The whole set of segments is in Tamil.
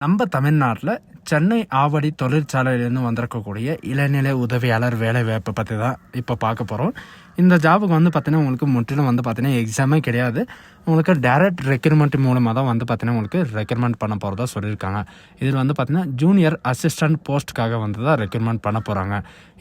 நம்ம தமிழ்நாட்டில் சென்னை ஆவடி தொழிற்சாலையிலேருந்து வந்திருக்கக்கூடிய இளநிலை உதவியாளர் வேலை வாய்ப்பை பற்றி தான் இப்போ பார்க்க போகிறோம். இந்த ஜாபுக்கு வந்து பார்த்தீங்கன்னா உங்களுக்கு முற்றிலும் வந்து பார்த்தீங்கன்னா எக்ஸாமே கிடையாது. உங்களுக்கு டைரக்ட் ரெக்ரூட்மெண்ட் மூலமாக தான் வந்து பார்த்தீங்கன்னா உங்களுக்கு ரெக்ரூட்மெண்ட் பண்ண போகிறதா சொல்லியிருக்காங்க. இதில் வந்து பார்த்தீங்கன்னா ஜூனியர் அசிஸ்டன்ட் போஸ்ட்டுக்காக வந்து தான் ரெக்ரூட்மெண்ட் பண்ண போகிறாங்க.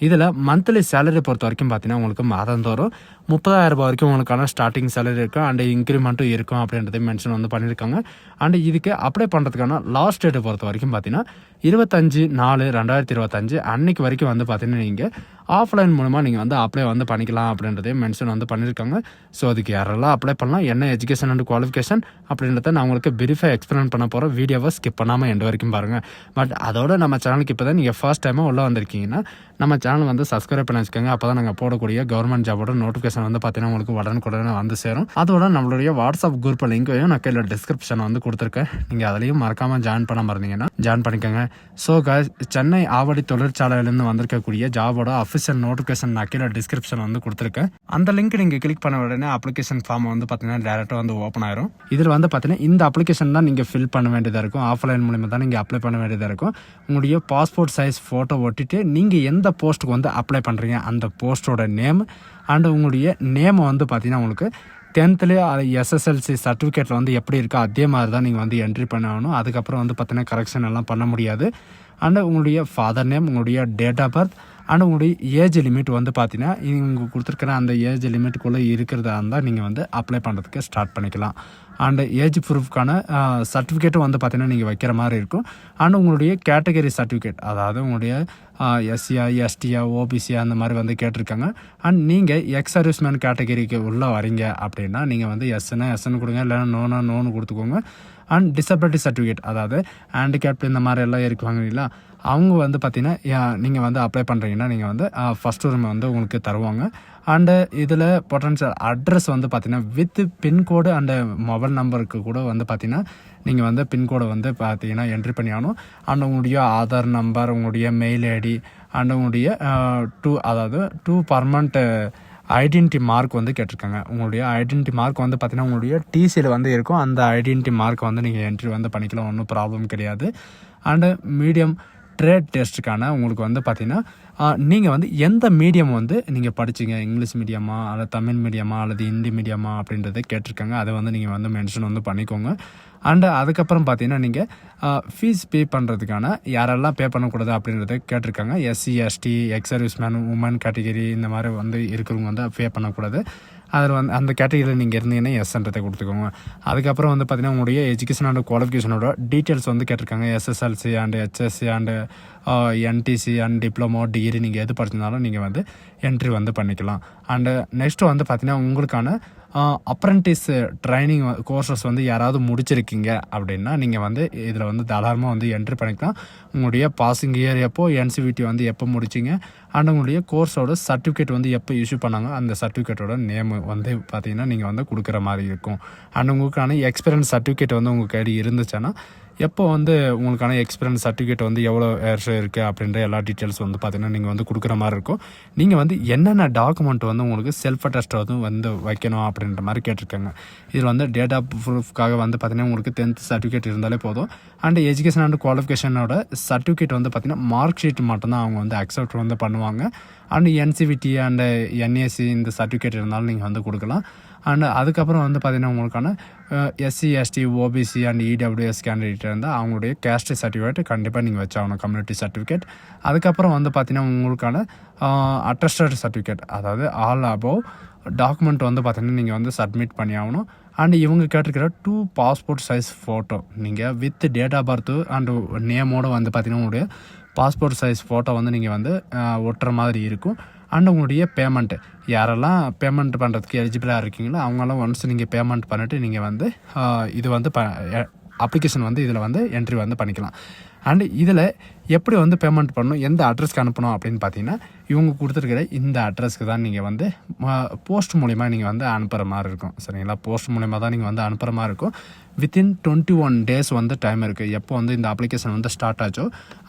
இதில் மந்த்லி சேலரி பொறுத்த வரைக்கும் பார்த்தீங்கன்னா உங்களுக்கு மாதந்தோறும் 30,000 ரூபாய் வரைக்கும் உங்களுக்கான ஸ்டார்டிங் சேலரி இருக்கும். அண்ட் இன்க்ரிமெண்ட்டும் இருக்கும் அப்படின்றத மென்ஷன் வந்து பண்ணியிருக்காங்க. அண்ட் இதுக்கு அப்ளை பண்ணுறதுக்கான லாஸ்ட் டேட்டை பொறுத்த வரைக்கும் பார்த்தீங்கன்னா 25/4/2025 அன்னைக்கு வரைக்கும் வந்து பார்த்தீங்கன்னா நீங்கள் ஆஃப்லைன் மூலமாக நீங்கள் வந்து அப்ளை வந்து பண்ணிக்கலாம் அப்படின்றதையும் மென்ஷன் வந்து பண்ணியிருக்காங்க. ஸோ அதுக்கு யாரெல்லாம் அப்ளை பண்ணலாம், என்ன எஜுகேஷன் அண்ட் குவாலிஃபிகேஷன் அப்படின்றத நான் உங்களுக்கு பிரீஃபாக எக்ஸ்பிளைன் பண்ண போகிறேன். வீடியோவை ஸ்கிப் பண்ணாமல் எண்டு வரைக்கும் பாருங்கள். பட் அதோட நம்ம சேனலுக்கு இப்போ தான் நீங்கள் ஃபர்ஸ்ட் டைமாக உள்ளே வந்திருக்கீங்கன்னா நம்ம சேனல் வந்து சப்ஸ்கிரைப் பண்ணி வச்சுக்கோங்க. அப்போ தான் நாங்கள் போடக்கூடிய கவர்மெண்ட் ஜாபோட நோட்டிஃபிகேஷன் வந்து பார்த்தீங்கன்னா உங்களுக்கு உடனுக்குடனே வந்து சேரும். அதோட நம்மளுடைய வாட்ஸ்அப் குரூப் லிங்கையும் நான் கீழே டிஸ்கிரிப்ஷன் வந்து கொடுத்துருக்கேன். நீங்கள் அதிலையும் மறக்காமல் ஜாயின் பண்ண மறந்தீங்கன்னா ஜாயின் பண்ணிக்கோங்க. ஸோ சென்னை ஆவடி தொழிற்சாலையிலேருந்து வந்திருக்கக்கூடிய ஜாபோட அஃபிஷியல் நோட்டிஃபிகேஷன் நான் கீழே டிஸ்கிரிப்ஷன் வந்து கொடுத்துருக்கேன். அந்த லிங்க் நீங்கள் கிளிக் பண்ண உடனே அப்ளிகேஷன் ஃபார்ம் வந்து பார்த்தீங்கன்னா டேரெக்டாக வந்து ஓப்பன் ஆயிரும். இதில் வந்து பார்த்தீங்கன்னா இந்த அப்ளிகேஷன் தான் நீங்கள் ஃபில் பண்ண வேண்டியதாக இருக்கும். ஆஃப்லைன் மூலியமாக தான் நீங்கள் அப்ளை பண்ண வேண்டியதாக இருக்கும். உங்களுடைய பாஸ்போர்ட் சைஸ் ஃபோட்டோ ஒட்டிட்டு நீங்கள் எந்த போஸ்ட்டுக்கு வந்து அப்ளை பண்ணுறீங்க அந்த போஸ்ட்டோட நேம் அண்ட் உங்களுடைய நேமை வந்து பார்த்தீங்கன்னா உங்களுக்கு 10th எஸ்எஸ்எல்சி சர்டிஃபிகேட்டில் வந்து எப்படி இருக்கோ அதே மாதிரி தான் நீங்கள் வந்து என்ட்ரி பண்ணணும். அதுக்கப்புறம் வந்து பார்த்தீங்கன்னா கரெக்ஷன் எல்லாம் பண்ண முடியாது. அண்ட் உங்களுடைய ஃபாதர் நேம், உங்களுடைய டேட் ஆஃப் பர்த் அண்ட் உங்களுடைய ஏஜ் லிமிட் வந்து பார்த்தீங்கன்னா இவங்க கொடுத்துருக்கிற அந்த ஏஜ் லிமிட்டுக்குள்ளே இருக்கிறதா இருந்தால் நீங்கள் வந்து அப்ளை பண்ணுறதுக்கு ஸ்டார்ட் பண்ணிக்கலாம். அண்ட் ஏஜ் ப்ரூஃப்கான சர்டிஃபிகேட்டும் வந்து பார்த்தீங்கன்னா நீங்கள் வைக்கிற மாதிரி இருக்கும். அண்ட் உங்களுடைய கேட்டகரி சர்டிஃபிகேட், அதாவது உங்களுடைய எஸ்சியா எஸ்டியா ஓபிசியா அந்த மாதிரி வந்து கேட்டிருக்காங்க. அண்ட் நீங்கள் எக்ஸ் சர்வீஸ்மேன் கேட்டகரிக்கு உள்ளே வரீங்க அப்படின்னா நீங்கள் வந்து எஸ்ன்னு எஸ்ன்னு கொடுங்க, இல்லைன்னா நோன்னு கொடுத்துக்கோங்க. அண்ட் டிசபிலிட்டி சர்டிஃபிகேட், அதாவது ஹேண்டிகேப் இந்த மாதிரி எல்லாம் இருக்குவாங்க இல்லைங்களா, அவங்க வந்து பார்த்தீங்கன்னா நீங்கள் வந்து அப்ளை பண்ணுறீங்கன்னா நீங்கள் வந்து ஃபஸ்ட் ரூம் வந்து உங்களுக்கு தருவாங்க. அண்டு இதில் பொட்டன்ஷியல் அட்ரஸ் வந்து பார்த்தீங்கன்னா வித் பின்கோடு அண்டு மொபைல் நம்பருக்கு கூட வந்து பார்த்தீங்கன்னா நீங்கள் வந்து பின்கோடை வந்து பார்த்தீங்கன்னா என்ட்ரி பண்ணி ஆகணும். அண்ட் உங்களுடைய ஆதார் நம்பர், உங்களுடைய மெயில் ஐடி அண்ட் உங்களுடைய டூ பர்மனண்ட் ஐடென்டிட்டி மார்க் வந்து கேட்டிருக்காங்க. உங்களுடைய ஐடென்டிட்டி மார்க் வந்து பார்த்தீங்கன்னா உங்களுடைய டிசியில் வந்து இருக்கும். அந்த ஐடென்டிட்டி மார்க் வந்து நீங்கள் என்ட்ரி வந்து பண்ணிக்கலாம், ஒன்றும் ப்ராப்ளம் கிடையாது. அண்டு மீடியம் ட்ரேட் டெஸ்ட்டுக்கான உங்களுக்கு வந்து பார்த்தீங்கன்னா நீங்கள் வந்து எந்த மீடியம் வந்து நீங்கள் படிச்சிங்க, இங்கிலீஷ் மீடியமா அல்லது தமிழ் மீடியமா அல்லது ஹிந்தி மீடியமா அப்படின்றத கேட்டிருக்காங்க. அதை வந்து நீங்கள் வந்து மென்ஷன் வந்து பண்ணிக்கோங்க. அண்டு அதுக்கப்புறம் பார்த்தீங்கன்னா நீங்கள் ஃபீஸ் பே பண்ணுறதுக்கான யாரெல்லாம் பே பண்ணக்கூடாது அப்படின்றத கேட்டிருக்காங்க. SC ST ex serviceman woman category இந்த மாதிரி வந்து இருக்கிறவங்க வந்து பே பண்ணக்கூடாது. அதில் வந்து அந்த கேட்டகிரியில் நீங்கள் இருந்தீங்கன்னா எஸ்ன்றதை கொடுத்துக்கோங்க. அதுக்கப்புறம் வந்து பார்த்தீங்கன்னா உங்களுடைய எஜுகேஷன் அண்ட் குவாலிஃபிகேஷனோட டீட்டெயில்ஸ் வந்து கேட்டிருக்காங்க. SSLC and HSC and NTC and diploma degree நீங்கள் எது படிச்சிருந்தாலும் நீங்கள் வந்து என்ட்ரி வந்து பண்ணிக்கலாம். அண்டு நெக்ஸ்ட்டு வந்து பார்த்தீங்கன்னா உங்களுக்கான அப்ரெண்டிஸ் ட்ரைனிங் கோர்சஸ் வந்து யாராவது முடிச்சிருக்கீங்க அப்படின்னா நீங்கள் வந்து இதில் வந்து தாராளமாக வந்து என்ட்ரி பண்ணிக்கலாம். உங்களுடைய பாசிங் இயர் எப்போ, என்சிவிடி வந்து எப்போ முடிச்சிங்க அண்ட் உங்களுடைய கோர்ஸோட சர்டிஃபிகேட் வந்து எப்போ இஷ்யூ பண்ணாங்க அந்த சர்டிஃபிகேட்டோட நேம் வந்து பார்த்தீங்கன்னா நீங்கள் வந்து கொடுக்குற மாதிரி இருக்கும். அண்ட் உங்களுக்கான எக்ஸ்பீரியன்ஸ் சர்டிஃபிகேட் வந்து உங்கள் கையில் இருந்துச்சுன்னா எப்போ வந்து உங்களுக்கான எக்ஸ்பீரியன்ஸ் சர்டிஃபிகேட் வந்து எவ்வளோ வருஷம் இருக்குது அப்படின்ற எல்லா டீட்டெயில்ஸ் வந்து பார்த்தீங்கன்னா நீங்கள் வந்து கொடுக்குற மாதிரி இருக்கும். நீங்கள் வந்து என்னென்ன டாக்குமெண்ட் வந்து உங்களுக்கு செல்ஃப் அட்டஸ்ட் வந்து வைக்கணும் அப்படின்ற மாதிரி கேட்டிருக்காங்க. இதில் வந்து டேட் ஆஃப் ப்ரூஃப்காக வந்து பார்த்தீங்கன்னா உங்களுக்கு 10th சர்டிஃபிகேட் இருந்தாலே போதும். அண்ட் எஜுகேஷன் அண்ட் குவாலிஃபிகேஷனோட சர்டிஃபிகேட் வந்து பார்த்தீங்கன்னா மார்க் ஷீட் மட்டும்தான் அவங்க வந்து அக்செப்ட் வந்து பண்ணுவாங்க. அண்ட் என்சிவிடி அண்டு என்ஏசி இந்த சர்டிஃபிகேட் இருந்தாலும் நீங்கள் வந்து கொடுக்கலாம். அண்ட் அதுக்கப்புறம் வந்து பார்த்தீங்கன்னா உங்களுக்கான SC ST OBC and EWS candidate இருந்தால் அவங்களுடைய கேஸ்ட் சர்டிஃபிகேட் கண்டிப்பாக நீங்கள் வச்சாகணும், கம்யூனிட்டி சர்டிஃபிகேட். அதுக்கப்புறம் வந்து பார்த்தீங்கன்னா உங்களுக்கான அட்டஸ்டட் சர்டிஃபிகேட், அதாவது ஆல் அபவ் டாக்குமெண்ட் வந்து பார்த்தீங்கன்னா நீங்கள் வந்து சப்மிட் பண்ணி ஆகணும். அண்ட் இவங்க கேட்டிருக்கிற 2 பாஸ்போர்ட் சைஸ் ஃபோட்டோ நீங்கள் with date of birth and நேமோடு வந்து பார்த்தீங்கன்னா உங்களுடைய பாஸ்போர்ட் சைஸ் ஃபோட்டோ வந்து நீங்கள் வந்து ஒட்டுற மாதிரி இருக்கும். அண்ட் உங்களுடைய பேமெண்ட்டு, யாரெல்லாம் பேமெண்ட் பண்ணுறதுக்கு எலிஜிபிளாக இருக்கீங்களோ அவங்களாம் ஒன்ஸ் நீங்கள் பேமெண்ட் பண்ணிவிட்டு நீங்கள் வந்து இது வந்து அப்ளிகேஷன் வந்து இதில் வந்து என்ட்ரி வந்து பண்ணிக்கலாம். அண்டு இதில் எப்படி வந்து பேமெண்ட் பண்ணணும், எந்த அட்ரஸ்க்கு அனுப்பணும் அப்படின்னு பார்த்தீங்கன்னா இவங்க கொடுத்துருக்கிற இந்த அட்ரஸ்க்கு தான் நீங்கள் வந்து போஸ்ட் மூலிமா நீங்கள் வந்து அனுப்புகிற மாதிரி இருக்கும். சரிங்களா, போஸ்ட் மூலிமா தான் நீங்கள் வந்து அனுப்புகிற மாதிரி இருக்கும். வித்தின் 21 days வந்து டைம் இருக்குது. எப்போ வந்து இந்த அப்ளிகேஷன் வந்து ஸ்டார்ட் ஆச்சோ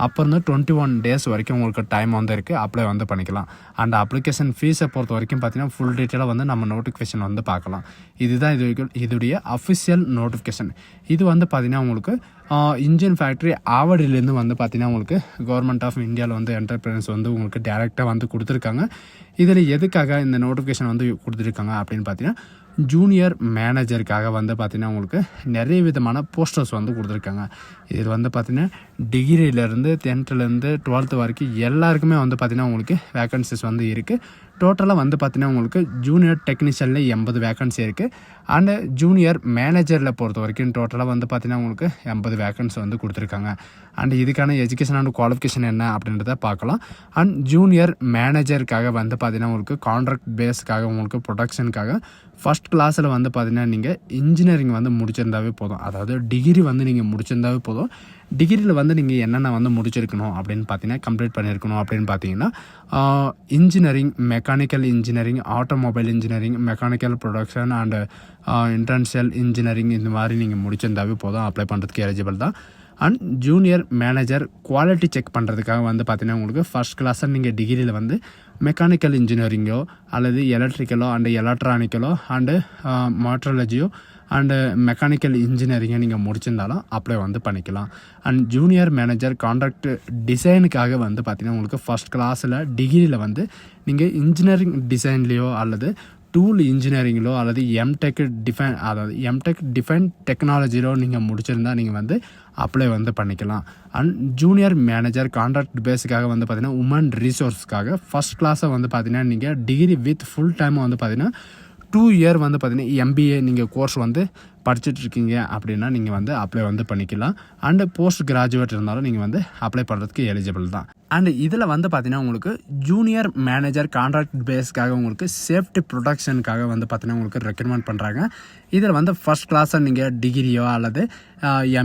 அப்போ இருந்து 21 days வரைக்கும் உங்களுக்கு டைம் வந்து இருக்குது, அப்ளை வந்து பண்ணிக்கலாம். அண்ட் அப்ளிகேஷன் ஃபீஸை பொறுத்த வரைக்கும் பார்த்தீங்கன்னா ஃபுல் டீட்டெயிலாக வந்து நம்ம நோட்டிஃபிகேஷன் வந்து பார்க்கலாம். இதுதான் இதுடைய அஃபிஷியல் நோட்டிஃபிகேஷன். இது வந்து பார்த்தீங்கன்னா உங்களுக்கு இன்ஜின் ஃபேக்ட்ரி ஆவடியிலேருந்து வந்து பார்த்தீங்கன்னா உங்களுக்கு கவர்மெண்ட் ஆஃப் இந்தியாவில் வந்து என்டர்பிரைஸ் வந்து உங்களுக்கு டேரெக்டாக வந்து கொடுத்துருக்காங்க. இதில் எதுக்காக இந்த நோட்டிஃபிகேஷன் வந்து கொடுத்துருக்காங்க அப்படின்னு பார்த்தீங்கன்னா ஜூனியர் மேனேஜருக்காக வந்து பார்த்தீங்கன்னா உங்களுக்கு நிறைய விதமான போஸ்டர்ஸ் வந்து கொடுத்துருக்காங்க. இதில் வந்து பார்த்தீங்கன்னா டிகிரியிலேருந்து 10th 12th வரைக்கும் எல்லாருக்குமே வந்து பார்த்தீங்கன்னா உங்களுக்கு வேக்கன்சிஸ் வந்து இருக்குது. டோட்டலாக வந்து பார்த்தீங்கன்னா உங்களுக்கு ஜூனியர் டெக்னீஷியனில் 80 வேக்கன்சி இருக்குது. அண்டு ஜூனியர் மேனேஜரில் பொறுத்த வரைக்கும் டோட்டலாக வந்து பார்த்தீங்கன்னா உங்களுக்கு 80 வேக்கன்சி வந்து கொடுத்துருக்காங்க. அண்ட் இதுக்கான எஜுகேஷன் அண்ட் குவாலிஃபிகேஷன் என்ன அப்படின்றத பார்க்கலாம். அண்ட் ஜூனியர் மேனேஜருக்காக வந்து பார்த்தீங்கன்னா உங்களுக்கு கான்ட்ராக்ட் பேஸ்க்காக உங்களுக்கு ப்ரொடக்ஷனுக்காக ஃபஸ்ட் கிளாஸில் வந்து பார்த்தீங்கன்னா நீங்கள் இன்ஜினியரிங் வந்து முடிச்சிருந்தாவே போதும். அதாவது டிகிரி வந்து நீங்கள் முடிச்சிருந்தாவே போதும். டிகிரியில் வந்து நீங்கள் என்னென்ன வந்து முடிச்சிருக்கணும் அப்படின்னு பார்த்தீங்கன்னா கம்ப்ளீட் பண்ணியிருக்கணும் அப்படின்னு பார்த்தீங்கன்னா engineering, mechanical engineering, automobile engineering, mechanical production and industrial engineering இந்த மாதிரி நீங்கள் முடிச்சிருந்தாவே போதும் அப்ளை பண்ணுறதுக்கு எலிஜிபிள் தான். And junior manager quality check பண்ணுறதுக்காக வந்து பார்த்தீங்கன்னா உங்களுக்கு ஃபஸ்ட் கிளாஸில் நீங்கள் டிகிரியில் வந்து மெக்கானிக்கல் இன்ஜினியரிங்கோ அல்லது எலக்ட்ரிக்கலோ அண்டு எலக்ட்ரானிக்கலோ அண்டு மாட்ரலஜியோ அண்டு மெக்கானிக்கல் இன்ஜினியரிங்கை நீங்கள் முடிச்சிருந்தாலும் அப்ளை வந்து பண்ணிக்கலாம். அண்ட் ஜூனியர் மேனேஜர் கான்ட்ராக்ட் டிசைனுக்காக வந்து பார்த்தீங்கன்னா உங்களுக்கு ஃபஸ்ட் கிளாஸில் டிகிரியில் வந்து நீங்கள் இன்ஜினியரிங் டிசைன்லேயோ அல்லது டூல் இன்ஜினியரிங்கிலோ அல்லது எம்டெக் டிஃபைன் டெக்னாலஜிலோ நீங்கள் முடிச்சிருந்தா நீங்கள் வந்து அப்ளை வந்து பண்ணிக்கலாம். அண்ட் ஜூனியர் மேனேஜர் கான்ட்ராக்ட் பேஸுக்காக வந்து பார்த்தீங்கன்னா உமன் ரிசோர்ஸ்க்காக ஃபஸ்ட் கிளாஸை வந்து பார்த்தீங்கன்னா நீங்கள் டிகிரி வித் ஃபுல் டைம் வந்து பார்த்தீங்கன்னா 2 year வந்து பார்த்தீங்கன்னா MBA நீங்கள் கோர்ஸ் வந்து படிச்சுட்டு இருக்கீங்க அப்படின்னா நீங்கள் வந்து அப்ளை வந்து பண்ணிக்கலாம். அண்டு போஸ்ட் கிராஜுவேட் இருந்தாலும் நீங்கள் வந்து அப்ளை பண்ணுறதுக்கு எலிஜிபிள் தான். அண்டு இதில் வந்து பார்த்தீங்கன்னா உங்களுக்கு ஜூனியர் மேனேஜர் கான்ட்ராக்ட் பேஸ்க்காக உங்களுக்கு சேஃப்டி ப்ரொடக்ஷனுக்காக வந்து பார்த்தீங்கன்னா உங்களுக்கு ரெக்கமெண்ட் பண்ணுறாங்க. இதில் வந்து ஃபஸ்ட் கிளாஸாக நீங்கள் டிகிரியோ அல்லது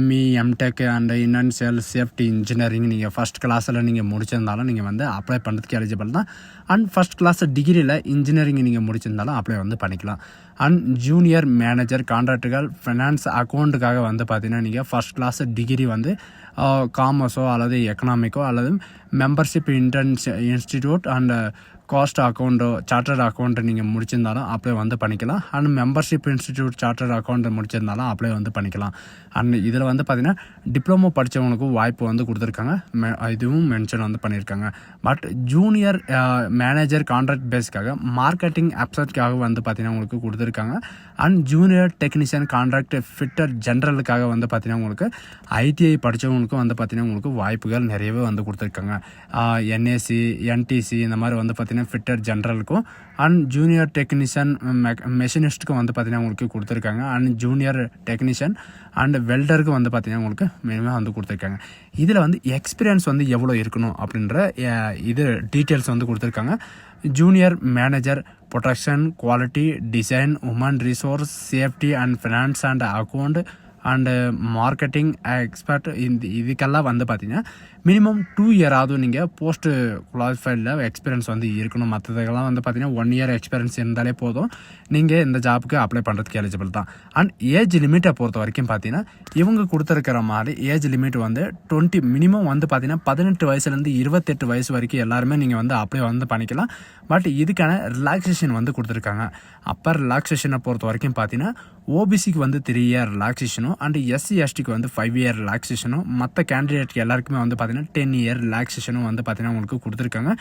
ME, MTech and industrial safety engineering நீங்கள் ஃபஸ்ட் கிளாஸில் நீங்கள் முடிச்சிருந்தாலும் நீங்கள் வந்து அப்ளை பண்ணுறதுக்கு எலிஜிபிள் தான். அண்ட் ஃபஸ்ட் கிளாஸ் டிகிரியில் இன்ஜினியரிங் நீங்கள் முடிச்சிருந்தாலும் அப்ளை வந்து பண்ணிக்கலாம். அண்ட் ஜூனியர் மேனேஜர் கான்ட்ராக்டுகள் ஃபினான்ஸ் அக்கௌண்ட்டுக்காக வந்து பார்த்தீங்கன்னா நீங்கள் ஃபஸ்ட் கிளாஸ் டிகிரி வந்து காமர்ஸோ அல்லது எக்கனாமிக்கோ அல்லது மெம்பர்ஷிப் இன்ஸ்டிடியூட் அண்ட் காஸ்ட் அக்கௌண்ட்டோ சார்ட்டர்ட் அக்கௌண்ட்டை நீங்கள் முடிச்சிருந்தாலும் அப்ளை வந்து பண்ணிக்கலாம். அண்ட் மெம்பர்ஷிப் இன்ஸ்டிடியூட் சார்ட்டர்ட் அக்கௌண்ட்டை முடிச்சிருந்தாலும் அப்ளை வந்து பண்ணிக்கலாம். அண்ட் இதில் வந்து பார்த்தீங்கன்னா டிப்ளமோ படித்தவங்களுக்கும் வாய்ப்பு வந்து கொடுத்துருக்காங்க. இதுவும் மென்ஷன் வந்து பண்ணியிருக்காங்க. பட் ஜூனியர் மேனேஜர் கான்ட்ராக்ட் பேஸ்க்காக மார்க்கெட்டிங் அப்செட்காக வந்து பார்த்தீங்கன்னா உங்களுக்கு கொடுத்துருக்காங்க. And junior technician contract fitter ஜென்ரலுக்காக வந்து பார்த்தீங்கன்னா உங்களுக்கு ITI படித்தவங்களுக்கும் வந்து பார்த்தீங்கன்னா உங்களுக்கு வாய்ப்புகள் நிறையவே வந்து கொடுத்துருக்காங்க. NAC, NTC இந்த மாதிரி வந்து பார்த்தீங்கன்னா ஃபிட்டர் ஜென்ரலுக்கும் அண்ட் ஜூனியர் டெக்னீஷியன் மெஷினிஸ்ட்டுக்கும் வந்து பார்த்தீங்கன்னா உங்களுக்கு கொடுத்துருக்காங்க. அண்ட் ஜூனியர் டெக்னீஷியன் அண்ட் வெல்டருக்கு வந்து பார்த்தீங்கன்னா உங்களுக்கு மினிமம் வந்து கொடுத்துருக்காங்க. இதில் வந்து எக்ஸ்பீரியன்ஸ் வந்து எவ்வளோ இருக்கணும் அப்படின்ற இது டீட்டெயில்ஸ் வந்து கொடுத்துருக்காங்க. Junior manager production, quality, design, human resource, safety and finance and account and marketing expert இதுக்கெல்லாம் வந்து பார்த்தீங்கன்னா மினிமம் 2 year நீங்கள் போஸ்ட் குவாலிஃபைடில் எக்ஸ்பீரியன்ஸ் வந்து இருக்கணும். மற்றதுக்கெல்லாம் வந்து பார்த்தீங்கன்னா 1 year எக்ஸ்பீரியன்ஸ் இருந்தாலே போதும் நீங்கள் இந்த ஜாப்புக்கு அப்ளை பண்ணுறதுக்கு எலிஜிபிள் தான். அண்ட் ஏஜ் லிமிட்டை பொறுத்த வரைக்கும் பார்த்தீங்கன்னா இவங்க கொடுத்துருக்கிற மாதிரி ஏஜ் லிமிட் வந்து 20 மினிமம் வந்து பார்த்தீங்கன்னா 18 வயசுலேருந்து 28 வயசு வரைக்கும் எல்லாருமே நீங்கள் வந்து அப்ளை வந்து பண்ணிக்கலாம். பட் இதுக்கான ரிலாக்ஸேஷன் வந்து கொடுத்துருக்காங்க. அப்பர் ரிலாக்ஸேஷனை பொறுத்த வரைக்கும் பார்த்தீங்கன்னா OBCக்கு வந்து 3 year ரிலாக்ஸேஷனும் அண்ட் SC STக்கு வந்து 5 year ரிலாக்ஸேஷனும் மற்ற கேண்டிடேட்க்கு எல்லாருக்குமே வந்து பார்த்தீங்கன்னா 10 year ரிலாக்ஸேஷனும் வந்து பார்த்தீங்கன்னா உங்களுக்கு கொடுத்துருக்காங்க.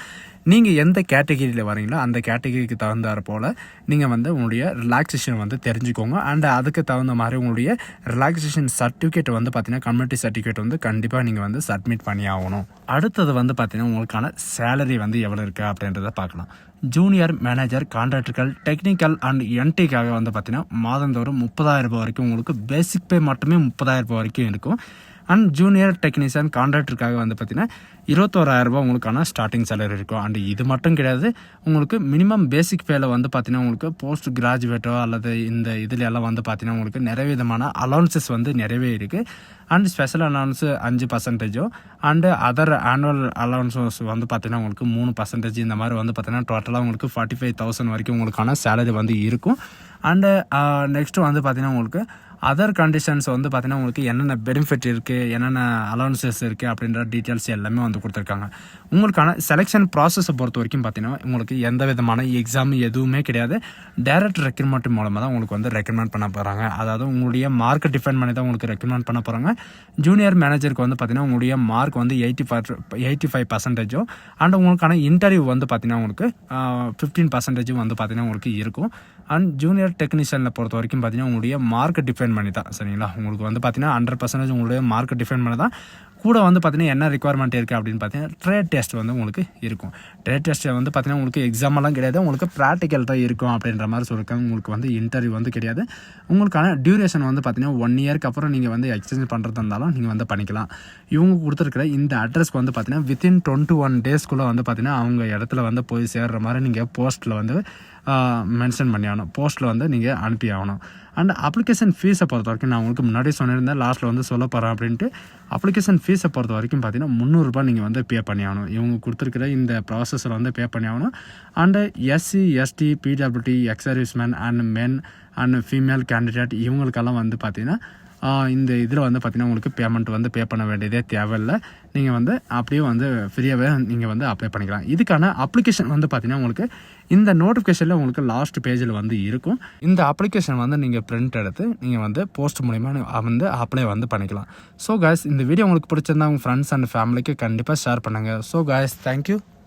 நீங்கள் எந்த கேட்டகிரியில் வரீங்களோ அந்த கேட்டகிரிக்கு தகுந்தாற் போல் நீங்கள் வந்து உங்களுடைய ரிலாக்ஸேஷன் வந்து தெரிஞ்சுக்கோங்க. அண்ட் அதுக்கு தகுந்த மாதிரி உங்களுடைய ரிலாக்ஸேஷன் சர்டிஃபிகேட் வந்து பார்த்தீங்கன்னா கம்யூனிட்டி சர்டிஃபிகேட் வந்து கண்டிப்பாக நீங்கள் வந்து சப்மிட் பண்ணி ஆகணும். அடுத்தது வந்து பார்த்தீங்கன்னா உங்களுக்கான சேலரி வந்து எவ்வளோ இருக்குது அப்படின்றத பார்க்கலாம். ஜூனியர் மேனேஜர் கான்ட்ராக்டுகள் டெக்னிக்கல் அண்ட் NTக்காக வந்து பார்த்தீங்கன்னா மாதந்தோறும் 30,000 ரூபாய் வரைக்கும் உங்களுக்கு பேசிக் பே மட்டுமே 30,000 ரூபாய் வரைக்கும் இருக்கும். அண்ட் ஜூனியர் டெக்னீஷியன் கான்ட்ராக்டருக்காக வந்து பார்த்தீங்கன்னா 21,000 ரூபாய் உங்களுக்கான ஸ்டார்டிங் சேலரி இருக்கும். அண்ட் இது மட்டும் கிடையாது, உங்களுக்கு மினிமம் பேசிக் பேல வந்து பார்த்தீங்கன்னா உங்களுக்கு போஸ்ட் கிராஜுவேட்டோ அல்லது இந்த இதில் எல்லாம் வந்து பார்த்தீங்கன்னா உங்களுக்கு நிறைய விதமான அலவன்சஸ் வந்து நிறையவே இருக்குது. And special allowance 5% and other annual allowances வந்து பார்த்தீங்கன்னா உங்களுக்கு 3% இந்த மாதிரி வந்து பார்த்தீங்கன்னா டோட்டலாக உங்களுக்கு 45,000 வரைக்கும் உங்களுக்கான சேலரி வந்து இருக்கும். அண்டு நெக்ஸ்ட்டு வந்து பார்த்தீங்கன்னா உங்களுக்கு அதர் கண்டிஷன்ஸ் வந்து பார்த்தீங்கன்னா உங்களுக்கு என்னென்ன பெனிஃபிட் இருக்குது, என்னென்ன அலவன்சஸ் இருக்குது அப்படின்ற டீட்டெயில்ஸ் எல்லாமே வந்து கொடுத்துருக்காங்க. உங்களுக்கான செலெக்ஷன் ப்ராசஸை பொறுத்த வரைக்கும் பார்த்தீங்கன்னா உங்களுக்கு எந்த விதமான எக்ஸாம் எதுவுமே கிடையாது. டைரக்ட் ரெக்ரூட்மெண்ட் மூலமாக தான் உங்களுக்கு வந்து ரெக்கமெண்ட் பண்ண போகிறாங்க. அதாவது உங்களுடைய மார்க்கை டிஃபைன் பண்ணி தான் உங்களுக்கு ரெக்கமெண்ட் பண்ண போகிறாங்க. ஜூனியர் மேனேஜருக்கு வந்து பார்த்தீங்கன்னா உங்களுடைய மார்க் வந்து 85% அண்ட் உங்களுக்கான இன்டர்வியூ வந்து பார்த்தீங்கன்னா உங்களுக்கு 15% வந்து பார்த்தீங்கன்னா உங்களுக்கு இருக்கும். அண்ட் ஜூனியர் டெக்னீஷியனில் பொறுத்த வரைக்கும் பார்த்தீங்கன்னா உங்களுடைய மார்க்கை டிஃபைன் பண்ணி தான், சரிங்களா. உங்களுக்கு வந்து பார்த்தீங்கன்னா 100% உங்களுடைய மார்க்கை டிஃபைன் பண்ணி தான். கூட வந்து பார்த்தீங்கன்னா என்ன ரிக்குவயர்மெண்ட் இருக்குது அப்படின்னு பார்த்தீங்கன்னா ட்ரேட் டெஸ்ட் வந்து உங்களுக்கு இருக்கும். ட்ரேட் டெஸ்ட் வந்து பார்த்தீங்கன்னா உங்களுக்கு எக்ஸாமெல்லாம் கிடையாது, உங்களுக்கு ப்ராக்டிக்கல் தான் இருக்கும் அப்படின்ற மாதிரி சொல்லியிருக்காங்க. உங்களுக்கு வந்து இன்டர்வியூ வந்து கிடையாது. உங்களுக்கான டியூரேஷன் வந்து பார்த்தீங்கன்னா 1 இயர்க்கு அப்புறம் நீங்கள் வந்து எக்ஸ்சேஞ்ச் பண்ணுறதா இருந்தாலும் நீங்கள் வந்து பண்ணிக்கலாம். இவங்க கொடுத்துருக்கிற இந்த அட்ரஸ்க்கு வந்து பார்த்தீங்கன்னா வித்தின் 21 டேஸ்க்குள்ளே வந்து பார்த்தீங்கன்னா அவங்க இடத்துல வந்து போய் சேர்ற மாதிரி நீங்கள் போஸ்ட்டில் வந்து மென்ஷன் பண்ணி ஆகணும். போஸ்ட்டில் வந்து நீங்கள் அனுப்பி ஆகணும். அண்ட் அப்ளிகேஷன் ஃபீஸை பொறுத்த வரைக்கும் நான் உங்களுக்கு முன்னாடி சொல்லியிருந்தேன், லாஸ்ட்டில் வந்து சொல்ல போகிறேன் அப்படின்ட்டு. அப்ளிகேஷன் ஃபீஸை பொறுத்த வரைக்கும் பார்த்தீங்கன்னா 300 நீங்கள் வந்து பே பண்ணி ஆகணும். இவங்க கொடுத்துருக்கிற இந்த ப்ராசஸில் வந்து பே பண்ணி ஆகணும். And SC ST PWT X serviceman and men and female candidate இவங்களுக்கெல்லாம் வந்து பார்த்தீங்கன்னா இந்த இதில் வந்து பார்த்தீங்கன்னா உங்களுக்கு பேமெண்ட் வந்து பே பண்ண வேண்டியதே தேவையில்லை. நீங்கள் வந்து அப்படியே வந்து ஃப்ரீயாகவே நீங்கள் வந்து அப்ளை பண்ணிக்கலாம். இதுக்கான அப்ளிகேஷன் வந்து பார்த்தீங்கன்னா உங்களுக்கு இந்த நோட்டிஃபிகேஷனில் உங்களுக்கு லாஸ்ட் பேஜில் வந்து இருக்கும். இந்த அப்ளிகேஷன் வந்து நீங்கள் பிரிண்ட் எடுத்து நீங்கள் வந்து போஸ்ட் மூலிமா வந்து அப்ளை வந்து பண்ணிக்கலாம். ஸோ காய்ஸ், இந்த வீடியோ உங்களுக்கு பிடிச்சிருந்தா உங்கள் ஃப்ரெண்ட்ஸ் அண்ட் ஃபேமிலிக்கு கண்டிப்பாக ஷேர் பண்ணுங்கள். So guys, thank you.